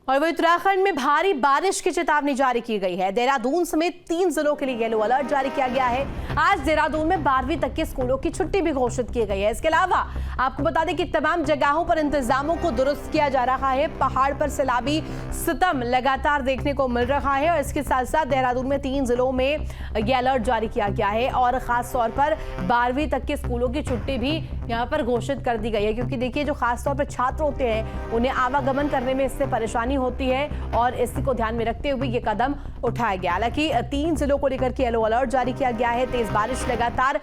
और वही उत्तराखंड में भारी बारिश की चेतावनी जारी की गई है। देहरादून समेत 3 जिलों के लिए येलो अलर्ट जारी किया गया है। आज देहरादून में 12वीं तक के स्कूलों की छुट्टी भी घोषित की गई है। इसके अलावा आपको बता दें कि तमाम जगहों पर इंतजामों को दुरुस्त किया जा रहा है। पहाड़ पर सैलाबी सितम लगातार देखने को मिल रहा है और इसके साथ साथ देहरादून में 3 जिलों में यह अलर्ट जारी किया गया है और खास तौर पर 12वीं तक के स्कूलों की छुट्टी भी यहाँ पर घोषित कर दी गई है, क्योंकि देखिए जो खास तौर पर छात्र होते हैं उन्हें आवागमन करने में इससे परेशानी होती है और इसी को ध्यान में रखते हुए ये कदम उठाया गया। हालांकि 3 जिलों को लेकर के येलो अलर्ट जारी किया गया है। तेज बारिश लगातार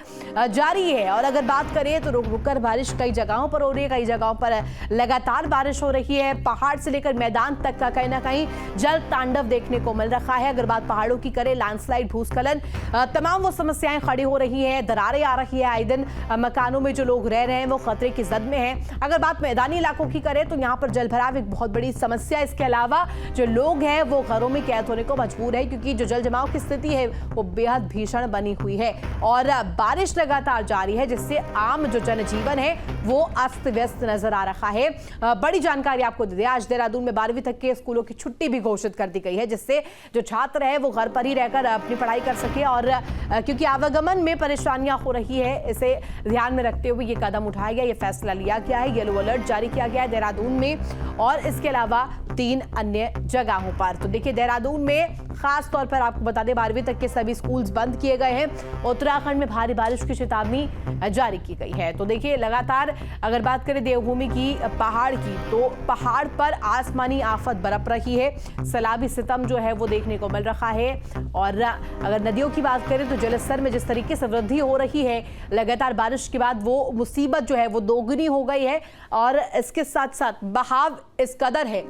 जारी है और अगर बात करें तो रुक रुक कर बारिश कई जगहों पर हो रही है, कई जगहों पर लगातार बारिश हो रही है। पहाड़ से लेकर मैदान तक का कहीं ना कहीं जल तांडव देखने को मिल रहा है। अगर बात पहाड़ों की करें, लैंडस्लाइड, भूस्खलन, तमाम वो समस्याएं खड़ी हो रही है, दरारें आ रही है। आए दिन मकानों में जो लोग रह रहे हैं वो खतरे की जद में है। अगर बात मैदानी इलाकों की करें तो यहाँ पर जलभराव एक बहुत बड़ी समस्या। इसके अलावा जो लोग हैं वो घरों में कैद होने को मजबूर है, क्योंकि जो जल जमाव की स्थिति है वो बेहद भीषण बनी हुई है और बारिश लगातार जारी है, जिससे आम जो जनजीवन है वो अस्त व्यस्त नजर आ रहा है। बड़ी जानकारी आपको दे दें, आज देहरादून में 12वीं तक के स्कूलों की छुट्टी भी घोषित कर दी गई है, जिससे जो छात्र है वो घर पर ही रहकर अपनी पढ़ाई कर सके और क्योंकि आवागमन में परेशानियां हो रही है, इसे ध्यान में रखते हुए ये कदम उठाया गया, ये फैसला लिया गया है। येलो अलर्ट जारी किया गया है देहरादून में और इसके अलावा 3 अन्य जगहों पर। तो देखिए देहरादून में खास तौर पर आपको बता दें 12वीं तक के सभी स्कूल्स बंद किए गए हैं। उत्तराखंड में भारी बारिश की चेतावनी जारी की गई है। तो देखिए लगातार अगर बात करें देवभूमि की, पहाड़ की, तो पहाड़ पर आसमानी आफत बरप रही है। सैलाबी सितम जो है वो देखने को मिल रहा है और अगर नदियों की बात करें तो जलस्तर में जिस तरीके से वृद्धि हो रही है लगातार बारिश के बाद, वो मुसीबत जो है वो दोगुनी हो गई है और इसके साथ साथ बहाव इस कदर है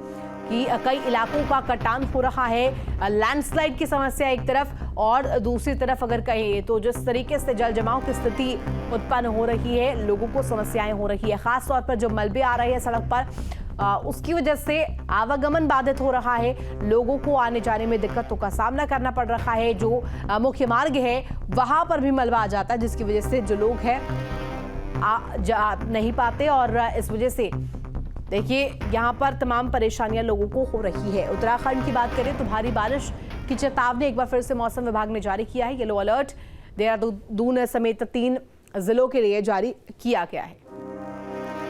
कि कई इलाकों का कटान हो रहा है। लैंडस्लाइड की समस्या एक तरफ और दूसरी तरफ अगर कहें तो जिस तरीके से जल जमाव की स्थिति उत्पन्न हो रही है, लोगों को समस्याएं हो रही है। खास तौर पर जो मलबे आ रहे हैं सड़क पर, उसकी वजह से आवागमन बाधित हो रहा है। लोगों को आने जाने में दिक्कतों का सामना करना पड़ रहा है। जो मुख्य मार्ग है वहां पर भी मलबा आ जाता है, जिसकी वजह से जो लोग हैं जा नहीं पाते और इस वजह से देखिए यहाँ पर तमाम परेशानियां लोगों को हो रही है। उत्तराखंड की बात करें तो भारी बारिश की चेतावनी एक बार फिर से मौसम विभाग ने जारी किया है। येलो अलर्ट देहरादून समेत 3 जिलों के लिए जारी किया गया है।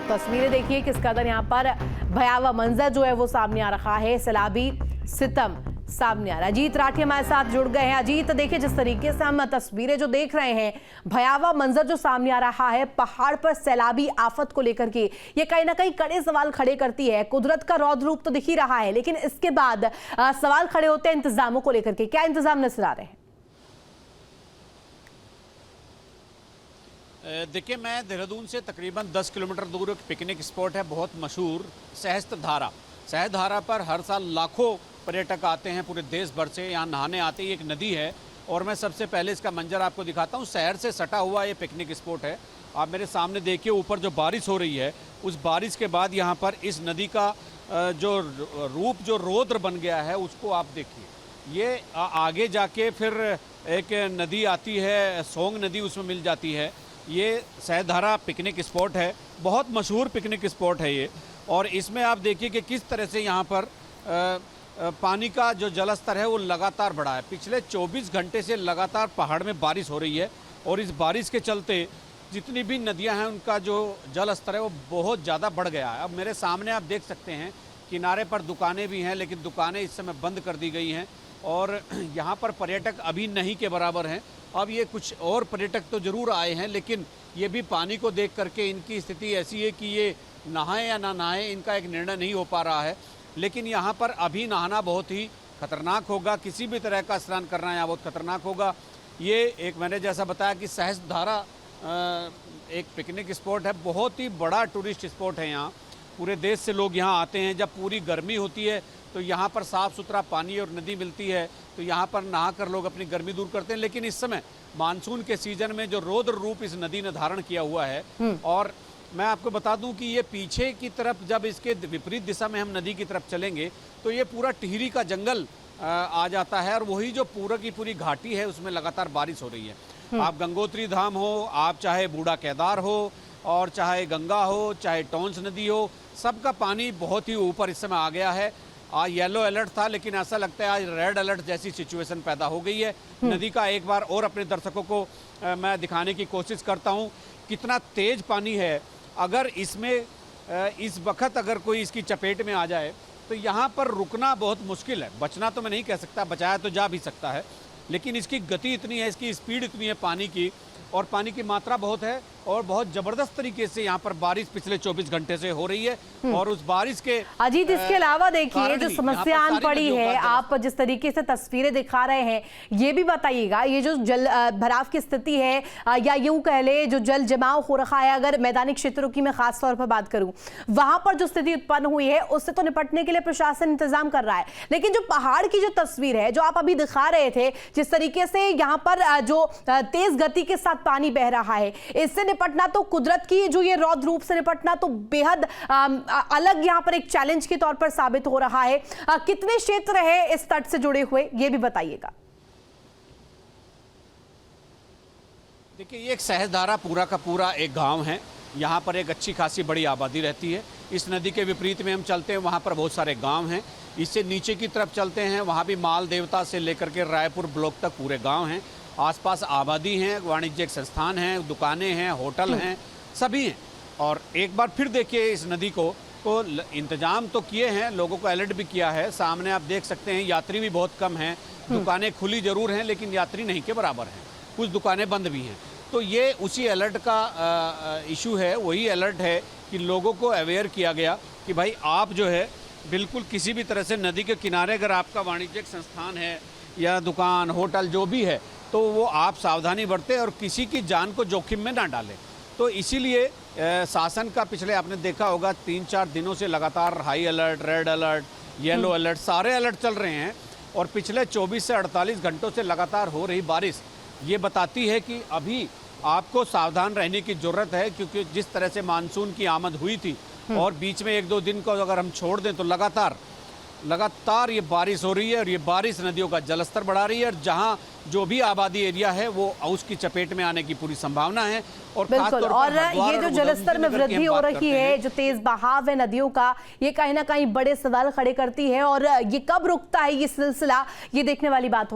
तस्वीरें देखिए किस कदर यहाँ पर भयावह मंजर जो है वो सामने आ रहा है। सैलाबी सितम सामने आ रहा है। अजीत राठी हमारे साथ जुड़ गए हैं। अजीत, देखिए जिस तरीके से हम तस्वीरें जो देख रहे हैं, भयावह मंजर जो सामने आ रहा है पहाड़ पर सैलाबी आफत को लेकर के, ये कहीं ना कहीं कड़े सवाल खड़े करती है। कुदरत का रौद्र रूप तो दिख ही रहा है, लेकिन इसके बाद सवाल खड़े होते हैं इंतजामों को लेकर के। क्या इंतजाम नजर आ रहे हैं? देखिए, मैं देहरादून से तकरीबन 10 किलोमीटर दूर एक पिकनिक स्पॉट है बहुत मशहूर, सहस्त्रधारा। सहस्त्रधारा पर हर साल लाखों पर्यटक आते हैं पूरे देश भर से, यहाँ नहाने आते हैं। एक नदी है और मैं सबसे पहले इसका मंजर आपको दिखाता हूँ। शहर से सटा हुआ ये पिकनिक स्पॉट है। आप मेरे सामने देखिए, ऊपर जो बारिश हो रही है, उस बारिश के बाद यहाँ पर इस नदी का जो रूप, जो रौद्र बन गया है, उसको आप देखिए। ये आगे जाके फिर एक नदी आती है, सोंग नदी, उसमें मिल जाती है। ये सहस्त्रधारा पिकनिक स्पॉट है, बहुत मशहूर पिकनिक स्पॉट है ये। और इसमें आप देखिए कि किस तरह से यहाँ पर पानी का जो जल स्तर है वो लगातार बढ़ा है। पिछले 24 घंटे से लगातार पहाड़ में बारिश हो रही है और इस बारिश के चलते जितनी भी नदियां हैं उनका जो जल स्तर है वो बहुत ज़्यादा बढ़ गया है। अब मेरे सामने आप देख सकते हैं किनारे पर दुकानें भी हैं, लेकिन दुकानें इस समय बंद कर दी गई हैं और यहाँ पर पर्यटक अभी नहीं के बराबर हैं। अब ये कुछ और पर्यटक तो ज़रूर आए हैं, लेकिन ये भी पानी को देख करके इनकी स्थिति ऐसी है कि ये नहाएं या ना नहाएं, इनका एक निर्णय नहीं हो पा रहा है। लेकिन यहाँ पर अभी नहाना बहुत ही खतरनाक होगा, किसी भी तरह का स्नान करना यहाँ बहुत खतरनाक होगा। ये एक मैंने जैसा बताया कि सहस्त्रधारा एक पिकनिक स्पॉट है, बहुत ही बड़ा टूरिस्ट स्पॉट है। यहाँ पूरे देश से लोग यहाँ आते हैं। जब पूरी गर्मी होती है तो यहाँ पर साफ़ सुथरा पानी और नदी मिलती है, तो यहाँ पर नहा कर लोग अपनी गर्मी दूर करते हैं। लेकिन इस समय मानसून के सीजन में जो रौद्र रूप इस नदी ने धारण किया हुआ है, और मैं आपको बता दूं कि ये पीछे की तरफ, जब इसके विपरीत दिशा में हम नदी की तरफ चलेंगे तो ये पूरा टिहरी का जंगल आ जाता है और वही जो पूरा की पूरी घाटी है उसमें लगातार बारिश हो रही है। आप गंगोत्री धाम हो, आप चाहे बूढ़ा केदार हो, और चाहे गंगा हो, चाहे टोंस नदी हो, सबका पानी बहुत ही ऊपर इस समय आ गया है। येलो अलर्ट था, लेकिन ऐसा लगता है आज रेड अलर्ट जैसी सिचुएशन पैदा हो गई है। नदी का एक बार और अपने दर्शकों को मैं दिखाने की कोशिश करता हूँ कितना तेज पानी है। अगर इसमें इस वक्त अगर कोई इसकी चपेट में आ जाए तो यहाँ पर रुकना बहुत मुश्किल है। बचना तो मैं नहीं कह सकता, बचाया तो जा भी सकता है, लेकिन इसकी गति इतनी है, इसकी स्पीड इतनी है पानी की, और पानी की मात्रा बहुत है, और बहुत जबरदस्त तरीके से यहाँ पर बारिश पिछले 24 घंटे से हो रही है। और उस बारिश के अजीत, इसके अलावा देखिए कारण जो ही समस्या यहाँ पर आन पड़ी सारी नदियों है, का आप जिस तरीके से तस्वीरें दिखा रहे हैं ये भी बताइएगा, ये जो जल भराव की स्थिति है या यूं कह ले जो जल जमाव हो रखा है, अगर मैदानी क्षेत्रों की मैं खास तौर पर बात करूं, वहां पर जो स्थिति उत्पन्न हुई है उससे तो निपटने के लिए प्रशासन इंतजाम कर रहा है, लेकिन जो पहाड़ की जो तस्वीर है जो आप अभी दिखा रहे थे, जिस तरीके से यहाँ पर जो तेज गति के साथ पानी बह रहा है, इससे निपटना तो कुदरत की जो ये रौद्र रूप से निपटना तो बेहद अलग यहाँ पर एक चैलेंज के तौर पर साबित हो रहा है। कितने क्षेत्र है इस तट से जुड़े हुए, ये भी बताइएगा। देखिए, ये एक सहजधारा पूरा का पूरा एक गांव है। यहाँ पर एक अच्छी खासी बड़ी आबादी रहती है। इस नदी के विपरीत में हम चलते हैं, वहाँ पर बहुत सारे गांव हैं। इससे नीचे की तरफ चलते हैं, वहाँ भी माल देवता से लेकर के रायपुर ब्लॉक तक पूरे गांव हैं। आसपास आबादी हैं, वाणिज्यिक संस्थान हैं, दुकानें हैं, होटल हैं, सभी हैं। और एक बार फिर देखिए इस नदी को इंतजाम तो किए हैं, लोगों को अलर्ट भी किया है। सामने आप देख सकते हैं यात्री भी बहुत कम हैं, दुकानें खुली जरूर हैं लेकिन यात्री नहीं के बराबर हैं, कुछ दुकानें बंद भी हैं। तो ये उसी अलर्ट का इशू है, वही अलर्ट है कि लोगों को अवेयर किया गया कि भाई आप जो है बिल्कुल किसी भी तरह से नदी के किनारे अगर आपका वाणिज्यिक संस्थान है या दुकान होटल जो भी है तो वो आप सावधानी बरतें और किसी की जान को जोखिम में ना डालें। तो इसीलिए शासन का पिछले आपने देखा होगा 3-4 दिनों से लगातार high alert, red alert, yellow alert, सारे अलर्ट चल रहे हैं। और पिछले 24 से 48 घंटों से लगातार हो रही बारिश ये बताती है कि अभी आपको सावधान रहने की ज़रूरत है, क्योंकि जिस तरह से मानसून की आमद हुई थी और बीच में 1-2 दिन को अगर हम छोड़ दें तो लगातार ये बारिश हो रही है, और ये बारिश नदियों का जलस्तर बढ़ा रही है, और जहां जो भी आबादी एरिया है वो उसकी चपेट में आने की पूरी संभावना है। और बिल्कुल, और ये जो जलस्तर में वृद्धि हो रही है, जो तेज बहाव है नदियों का, ये कहीं ना कहीं बड़े सवाल खड़े करती है, और ये कब रुकता है ये सिलसिला, ये देखने वाली बात हो।